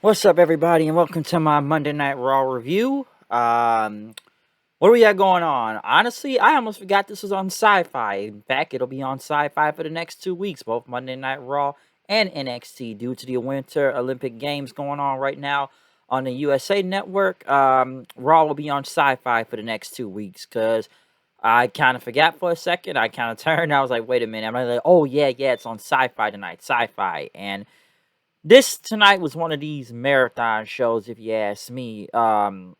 What's up, everybody, and welcome to my Monday Night Raw review. What do we got going on? Honestly, I almost forgot this was on Syfy. In fact, it'll be on Syfy for the next 2 weeks, both Monday Night Raw and NXT, due to the Winter Olympic Games going on right now on the USA Network. Raw will be on Syfy for the next 2 weeks, because I kind of forgot for a second. I kind of turned, I was like, wait a minute. I'm like, oh, yeah, it's on Syfy tonight, Syfy, and this tonight was one of these marathon shows, if you ask me, and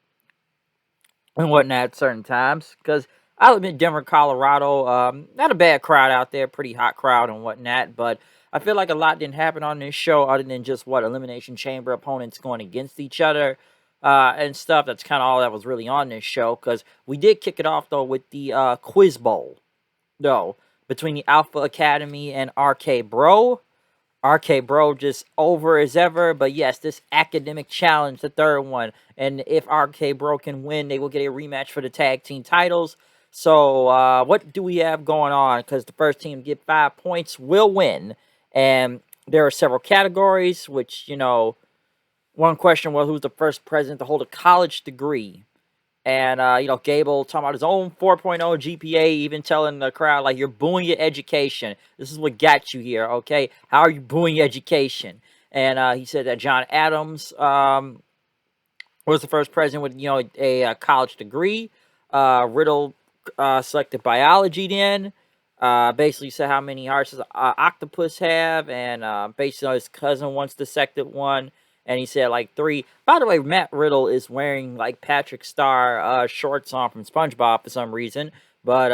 whatnot at certain times. Because I'll admit, Denver, Colorado, not a bad crowd out there, pretty hot crowd and whatnot. But I feel like a lot didn't happen on this show other than just what Elimination Chamber opponents going against each other and stuff. That's kind of all that was really on this show. Because we did kick it off, though, with the Quiz Bowl, though, between the Alpha Academy and RK Bro. RK Bro just over as ever, but yes, this academic challenge, the third one, and if RK Bro can win, they will get a rematch for the tag team titles. So, what do we have going on? Because the first team to get 5 points will win, and there are several categories, which, one question was who's the first president to hold a college degree? And, Gable talking about his own 4.0 GPA, even telling the crowd, like, you're booing your education. This is what got you here, okay? How are you booing your education? And he said that John Adams was the first president with, a college degree. Riddle selected biology then. Basically said how many hearts does an octopus have. And basically his cousin once dissected one. And he said, like, 3. By the way, Matt Riddle is wearing, like, Patrick Star shorts on from SpongeBob for some reason. But,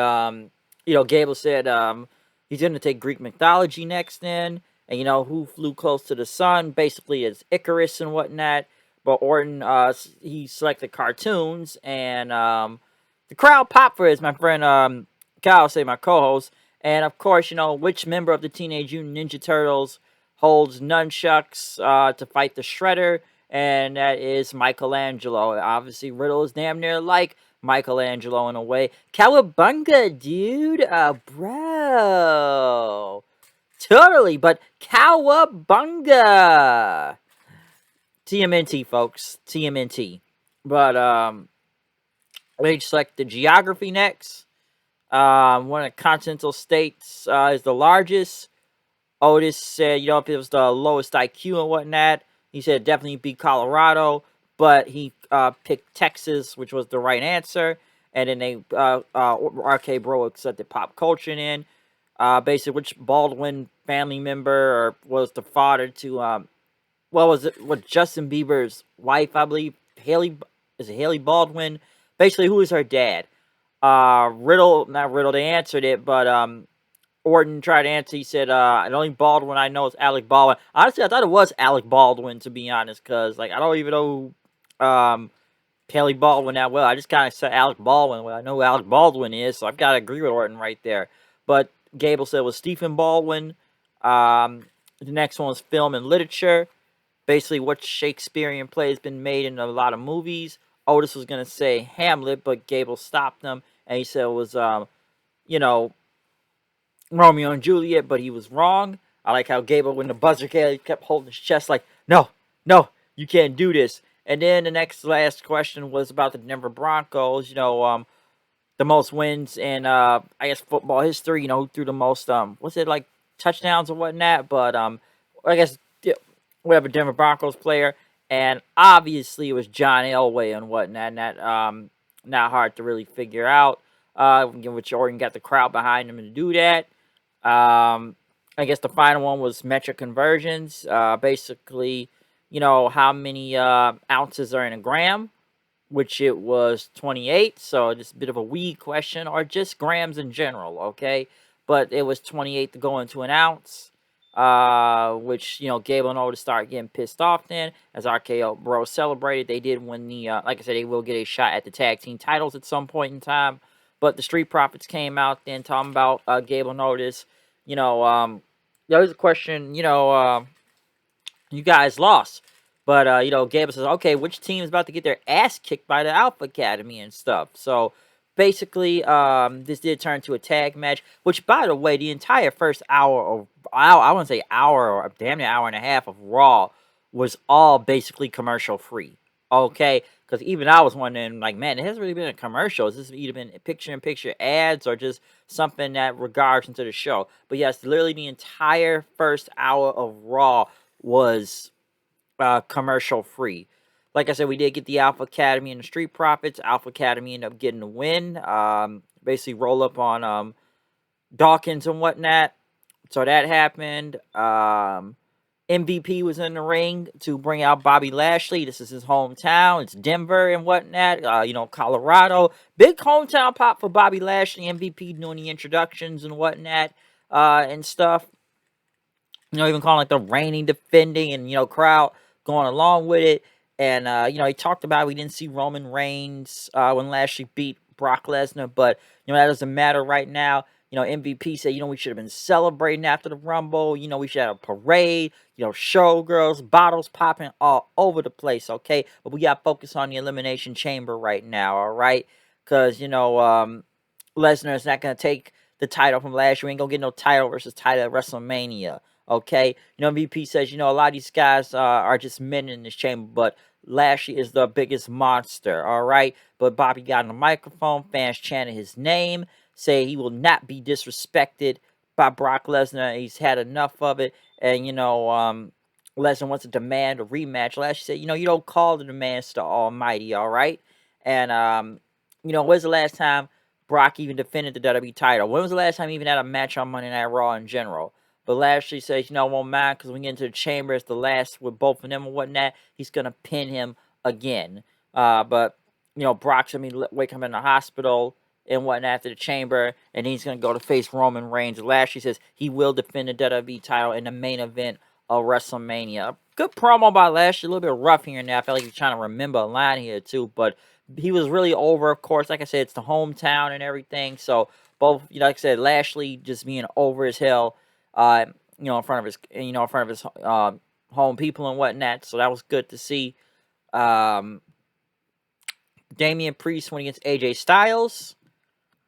Gable said he's going to take Greek mythology next then. And, who flew close to the sun? Basically, it's Icarus and whatnot. But Orton, he selected cartoons. And the crowd popped for it, my friend Kyle, say my co-host. And, of course, which member of the Teenage Mutant Ninja Turtles holds nunchucks to fight the Shredder, and that is Michelangelo. Obviously, Riddle is damn near like Michelangelo in a way. Cowabunga, dude! Bro! Totally, but cowabunga! TMNT, folks. TMNT. But, we select the geography next. One of the continental states is the largest. Otis said, if it was the lowest IQ and whatnot, he said definitely beat Colorado, but he picked Texas, which was the right answer. And then they RK Bro accepted pop culture in. Basically, which Baldwin family member was the father to what Justin Bieber's wife, I believe, Haley Baldwin. Basically, who is her dad? Not Riddle, they answered it, but Orton tried to answer. He said, the only Baldwin I know is Alec Baldwin. Honestly, I thought it was Alec Baldwin, to be honest, because, like, I don't even know Haley Baldwin that well. I just kind of said Alec Baldwin. Well, I know who Alec Baldwin is, so I've got to agree with Orton right there. But Gable said it was Stephen Baldwin. The next one was film and literature. Basically, what Shakespearean play has been made in a lot of movies. Otis was going to say Hamlet, but Gable stopped him, and he said it was, Romeo and Juliet, but he was wrong. I like how Gable, when the buzzer kept holding his chest like, no, you can't do this. And then the last question was about the Denver Broncos, the most wins in, I guess, football history, who threw the most, what's it, like, touchdowns or whatnot, but, I guess, whatever, Denver Broncos player, and obviously it was John Elway and whatnot, and that, not hard to really figure out, which Orton got the crowd behind him to do that. I guess the final one was metric conversions. Basically, how many ounces are in a gram, which it was 28. So just a bit of a weed question, or just grams in general, okay? But it was 28 to go into an ounce, which, Gable and Otis start getting pissed off then. As RKO Bro celebrated, they did win the, like I said, they will get a shot at the tag team titles at some point in time. But the Street Profits came out then talking about Gable and Otis. There was a question, you guys lost. But, Gable says, okay, which team is about to get their ass kicked by the Alpha Academy and stuff? So, basically, this did turn to a tag match, which, by the way, the entire first hour of, I wouldn't say hour, or damn near hour and a half of Raw was all basically commercial free. Okay, because even I was wondering, like, man, it hasn't really been a commercial. Has this either been picture-in-picture ads or just something that regards into the show? But yes, literally the entire first hour of Raw was commercial free. Like I said, we did get the Alpha Academy and the Street Profits. Alpha Academy ended up getting the win. Basically roll up on Dawkins and whatnot. So that happened. MVP was in the ring to bring out Bobby Lashley. This is his hometown. It's Denver and whatnot. Colorado. Big hometown pop for Bobby Lashley. MVP doing the introductions and whatnot and stuff. Even calling like the reigning, defending, and crowd going along with it. And he talked about we didn't see Roman Reigns when Lashley beat Brock Lesnar, but that doesn't matter right now. MVP said we should have been celebrating after the Rumble. We should have a parade. Showgirls, bottles popping all over the place. Okay, but we got to focus on the Elimination Chamber right now. All right, because Lesnar is not gonna take the title from last year. We ain't gonna get no title versus title at WrestleMania. Okay, MVP says a lot of these guys are just men in this chamber, but Lashley is the biggest monster. All right, but Bobby got on the microphone. Fans chanted his name, say he will not be disrespected by Brock Lesnar. He's had enough of it, and Lesnar wants to demand a rematch. Lashley said, you don't call the demands to Almighty. All right, and when's the last time Brock even defended the WWE title? When was the last time he even had a match on Monday Night Raw in general? But Lashley says, won't mind because when we get into the chamber, it's the last with both of them and whatnot. He's going to pin him again. But Brock's going to be wake him in the hospital and whatnot after the chamber, and he's going to go to face Roman Reigns. Lashley says he will defend the WWE title in the main event of WrestleMania. Good promo by Lashley, a little bit rough here and there. I feel like he's trying to remember a line here too, but he was really over, of course. Like I said, it's the hometown and everything. So both, like I said, Lashley just being over as hell, in front of his, home people and whatnot. So that was good to see. Damian Priest went against AJ Styles.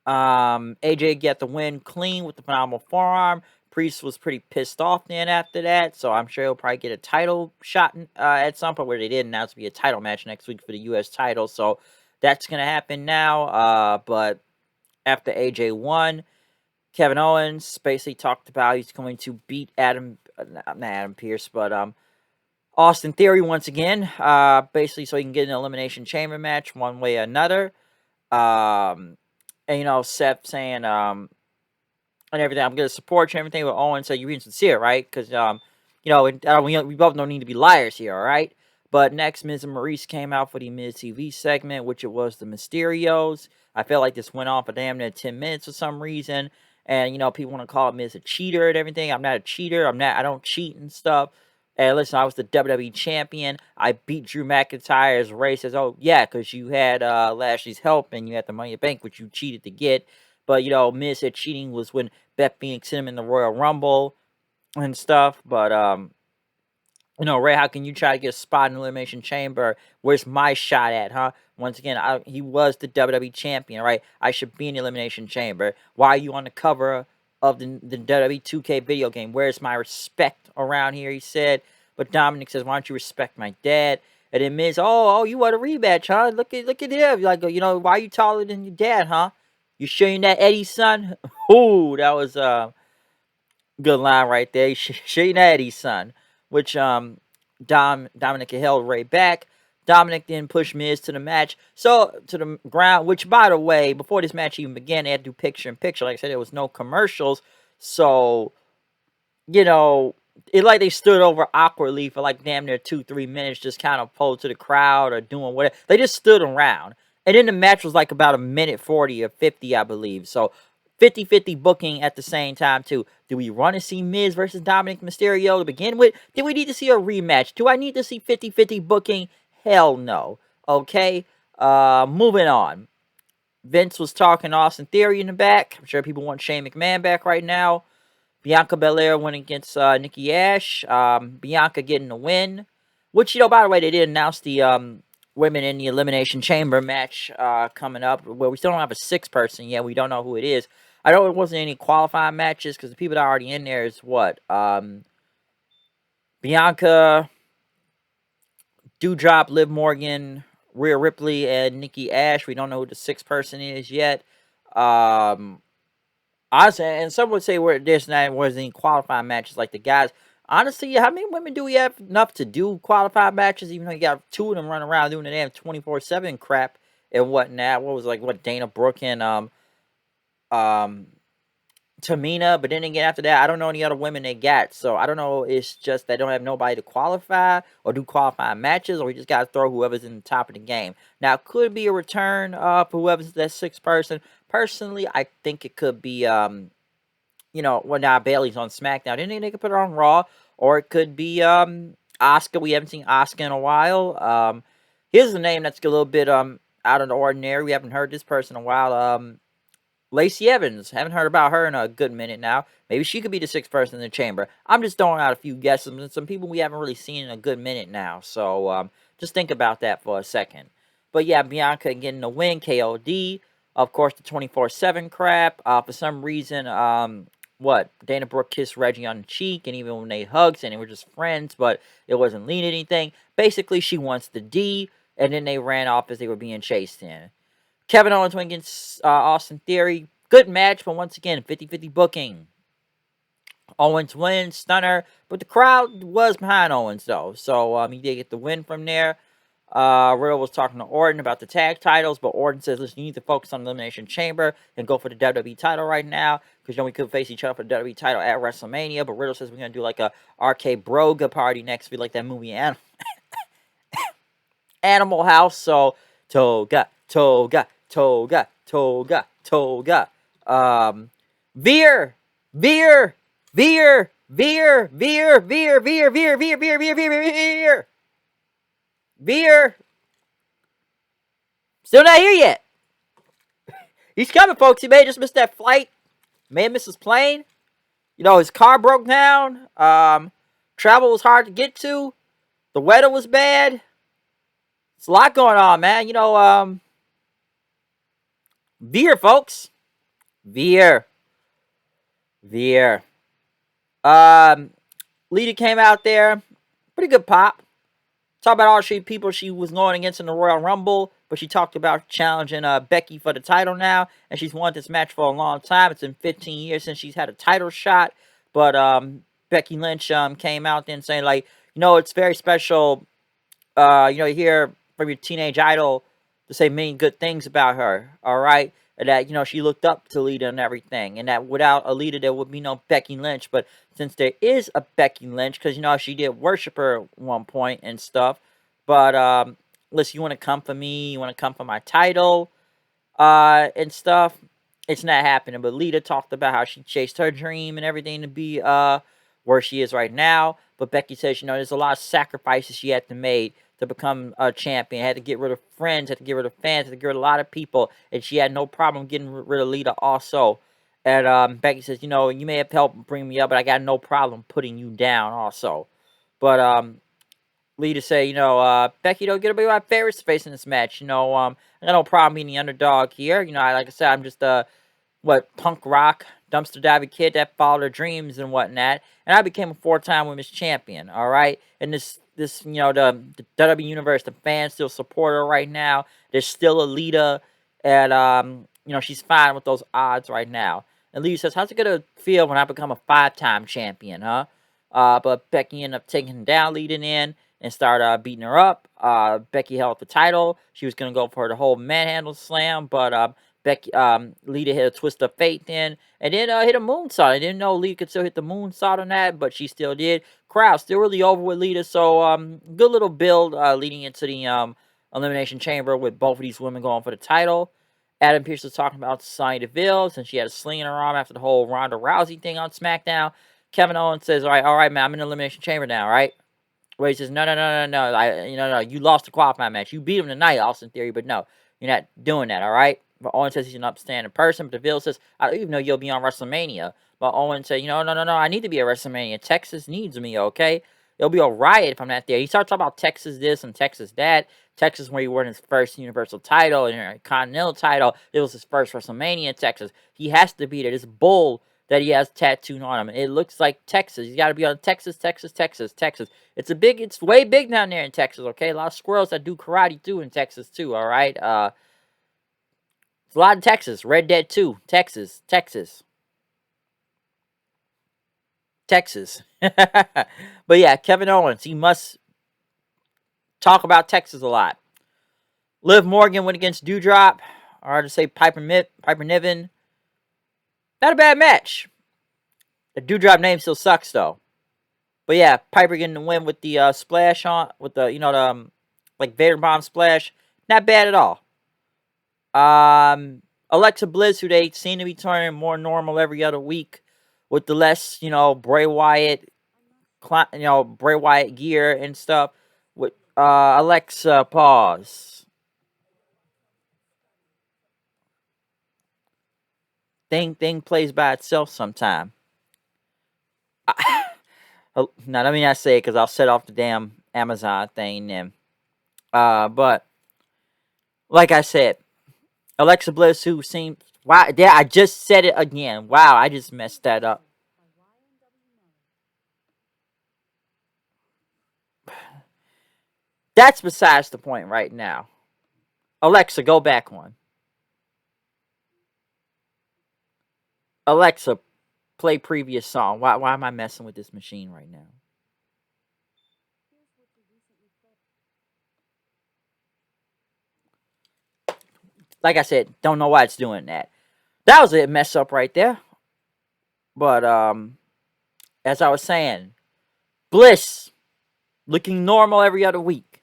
AJ got the win clean with the phenomenal forearm. Priest was pretty pissed off then after that, so I'm sure he'll probably get a title shot at some point where they did announce to be a title match next week for the U.S. title. So that's going to happen now. But after AJ won, Kevin Owens basically talked about he's going to beat not Adam Pearce, but Austin Theory once again, basically so he can get an Elimination Chamber match one way or another. And Seth saying and everything, I'm going to support you and everything, but Owens said you're being sincere, right? Because we both don't need to be liars here, all right? But next, Miz and Maurice came out for the Miz TV segment, which it was the Mysterios. I felt like this went on for damn near 10 minutes for some reason. And, people want to call Miz a cheater and everything. I'm not a cheater. I don't cheat and stuff. And listen, I was the WWE champion. I beat Drew McIntyre's Ray says, oh, yeah, because you had Lashley's help and you had the Money in the Bank, which you cheated to get. But, Miz said cheating was when Beth Phoenix hit him in the Royal Rumble and stuff. But, Ray, how can you try to get a spot in the Elimination Chamber? Where's my shot at, huh? Once again, he was the WWE champion, right? I should be in the Elimination Chamber. Why are you on the cover of the WWE 2K video game? Where's my respect around here, he said. But Dominic says, why don't you respect my dad? And then Miz, oh, you want a rematch, huh? Look at him. Like, why are you taller than your dad, huh? You sure you're not Eddie's son? Ooh, that was good line right there. Shane Eddie's son. Which Dominic held Ray back. Dominic then pushed Miz to the match. So to the ground, which by the way, before this match even began, they had to do picture in picture. Like I said, there was no commercials. So, it like they stood over awkwardly for like damn near 2-3 minutes, just kind of pulled to the crowd or doing whatever. They just stood around. And then the match was like about a minute 40 or 50, I believe. So 50-50 booking at the same time, too. Do we want to see Miz versus Dominic Mysterio to begin with? Do we need to see a rematch? Do I need to see 50-50 booking? Hell no. Okay? Moving on. Vince was talking Austin Theory in the back. I'm sure people want Shane McMahon back right now. Bianca Belair went against Nikki Ash. Bianca getting the win. Which, by the way, they did announce the women in the Elimination Chamber match coming up. Where we still don't have a sixth person yet. We don't know who it is. I know it wasn't any qualifying matches because the people that are already in there is what? Bianca, Dewdrop, Liv Morgan, Rhea Ripley, and Nikki Ash. We don't know who the sixth person is yet. Honestly, and some would say where there's not wasn't any qualifying matches like the guys. Honestly, how many women do we have enough to do qualified matches? Even though you got two of them running around doing the damn 24/7 crap and whatnot. What was like what Dana Brooke and um Tamina, but then again after that, I don't know any other women they got. So I don't know. It's just they don't have nobody to qualify or do qualifying matches, or we just gotta throw whoever's in the top of the game. Now it could be a return for whoever's that sixth person. Personally, I think it could be well now Bailey's on SmackDown. Then they could put her on Raw, or it could be Asuka. We haven't seen Asuka in a while. Here's a name that's a little bit out of the ordinary. We haven't heard this person in a while. Lacey Evans. Haven't heard about her in a good minute now. Maybe she could be the sixth person in the chamber. I'm just throwing out a few guesses and some people we haven't really seen in a good minute now. So just think about that for a second. But yeah, Bianca getting the win. KOD. Of course, the 24/7 crap. For some reason, Dana Brooke kissed Reggie on the cheek, and even when they hugged, and they were just friends, but it wasn't leading anything. Basically, she wants the D, and then they ran off as they were being chased in. Kevin Owens went against Austin Theory. Good match, but once again, 50-50 booking. Owens wins, stunner, but the crowd was behind Owens, though. So he did get the win from there. Riddle was talking to Orton about the tag titles, but Orton says, listen, you need to focus on Elimination Chamber and go for the WWE title right now, because we could face each other for the WWE title at WrestleMania. But Riddle says we're going to do like a RK Broga party next week, like that movie Animal House. So, Toga. Veer. Still not here yet. He's coming, folks. He may have just missed that flight. May have missed his plane. His car broke down. Travel was hard to get to. The weather was bad. It's a lot going on, man. Veer, folks. Veer. Lita came out there. Pretty good pop. Talk about all the people she was going against in the Royal Rumble, but she talked about challenging Becky for the title now, and she's wanted this match for a long time. It's been 15 years since she's had a title shot, but Becky Lynch came out then saying, like, it's very special, you hear from your teenage idol to say many good things about her, all right? And that, she looked up to Lita and everything, and that without a Lita, there would be no Becky Lynch. But since there is a Becky Lynch, because, she did worship her at one point and stuff. But, listen, you want to come for me? You want to come for my title and stuff? It's not happening. But Lita talked about how she chased her dream and everything to be where she is right now. But Becky says, there's a lot of sacrifices she had to make to become a champion. Had to get rid of friends, had to get rid of fans, had to get rid of a lot of people, and she had no problem getting rid of Lita also. And Becky says, you may have helped bring me up, but I got no problem putting you down also. But Lita say, Becky, don't get to be my favorite face in this match. I got no problem being the underdog here. Like I said, I'm just punk rock dumpster diving kid that followed her dreams and whatnot, and I became a 4-time women's champion. All right, and this the WWE universe, the fans still support her right now. There's still a Lita, and she's fine with those odds right now. And Lita says, how's it gonna feel when I become a 5-time champion, huh? But Becky ended up taking down Lita in and started beating her up. Becky held the title. She was gonna go for the whole manhandle slam, but Lita hit a twist of fate then, and then hit a moonsault. I didn't know Lita could still hit the moonsault on that, but she still did. Crowd still really over with Lita, so good little build leading into the Elimination Chamber with both of these women going for the title. Adam Pearce was talking about Sonya Deville, since she had a sling in her arm after the whole Ronda Rousey thing on SmackDown. Kevin Owens says, all right, man, I'm in the Elimination Chamber now, right? Where he says, no, you lost the qualifying match. You beat him tonight, Austin Theory, but no, you're not doing that, all right? But Owen says he's an upstanding person, but Deville says, I don't even know you'll be on WrestleMania. But Owen said, no, I need to be at WrestleMania. Texas needs me, okay? It'll be a riot if I'm not there. He starts talking about Texas this and Texas that. Texas where he won his first Universal title and Continental title. It was his first WrestleMania in Texas. He has to be there. This bull that he has tattooed on him. It looks like Texas. He's got to be on Texas, Texas, Texas, Texas. It's way big down there in Texas, okay? A lot of squirrels that do karate too in Texas too, all right? It's a lot in Texas. Red Dead 2, Texas, Texas, Texas. But yeah, Kevin Owens, he must talk about Texas a lot. Liv Morgan went against Dewdrop, or to say Piper Niven. Not a bad match. The Dewdrop name still sucks though. But yeah, Piper getting the win with the splash on, with the like Vader Bomb splash. Not bad at all. Alexa Bliss, who they seem to be turning more normal every other week, with the less Bray Wyatt, Bray Wyatt gear and stuff. With Alexa, pause. Thing plays by itself sometime. Now let me not say it because I'll set off the damn Amazon thing then. But like I said, Alexa Bliss, who seems wow, yeah, I just said it again. Wow, I just messed that up. That's besides the point right now. Alexa, go back one. Alexa, play previous song. Why am I messing with this machine right now? Like I said, don't know why it's doing that. That was a mess up right there. But as I was saying, Bliss looking normal every other week.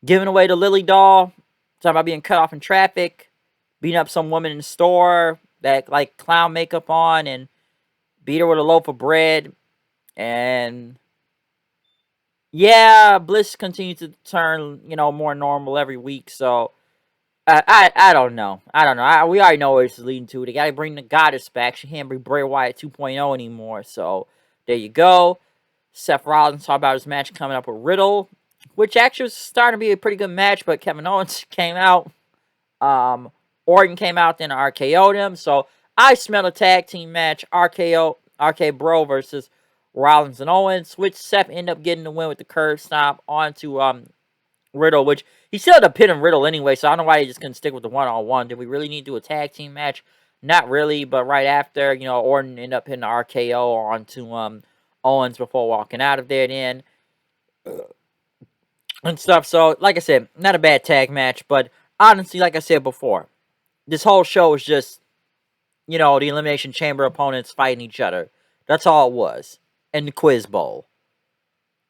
Giving away the Lily doll. Talking about being cut off in traffic. Beating up some woman in the store that like clown makeup on and beat her with a loaf of bread. And yeah, Bliss continues to turn, more normal every week. So I don't know. I don't know. We already know where this is leading to. They got to bring the goddess back. She can't bring Bray Wyatt 2.0 anymore. So there you go. Seth Rollins talked about his match coming up with Riddle, which actually was starting to be a pretty good match, but Kevin Owens came out. Orton came out, then RKO'd him. So I smell a tag team match, RK Bro versus Rollins and Owens, which Seth ended up getting the win with the curb stomp onto Riddle, which he still had to pin him Riddle anyway, so I don't know why he just couldn't stick with the one-on-one. Did we really need to do a tag team match? Not really, but right after, Orton ended up hitting the RKO onto Owens before walking out of there then and stuff. So, like I said, not a bad tag match, but honestly, like I said before, this whole show was just, the Elimination Chamber opponents fighting each other. That's all it was. And the Quiz Bowl.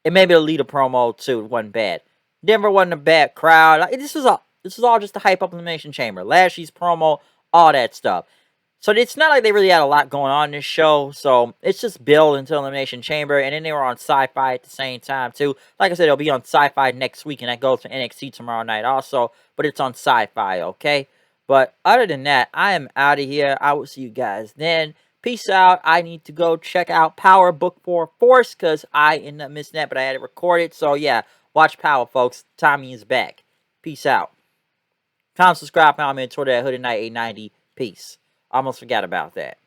And maybe the leader promo, too, wasn't bad. Denver wasn't a bad crowd. This was all just to hype up Elimination Chamber. Lashley's promo, all that stuff. So it's not like they really had a lot going on in this show. So it's just build into Elimination Chamber. And then they were on Syfy at the same time, too. Like I said, it'll be on Syfy next week. And that goes for NXT tomorrow night also. But it's on Syfy, okay? But other than that, I am out of here. I will see you guys then. Peace out. I need to go check out Power Book 4 Force because I ended up missing that, but I had it recorded. So, yeah, watch Power, folks. Tommy is back. Peace out. Comment, subscribe, follow me on Twitter at Hooded Knight 890. Peace. Almost forgot about that.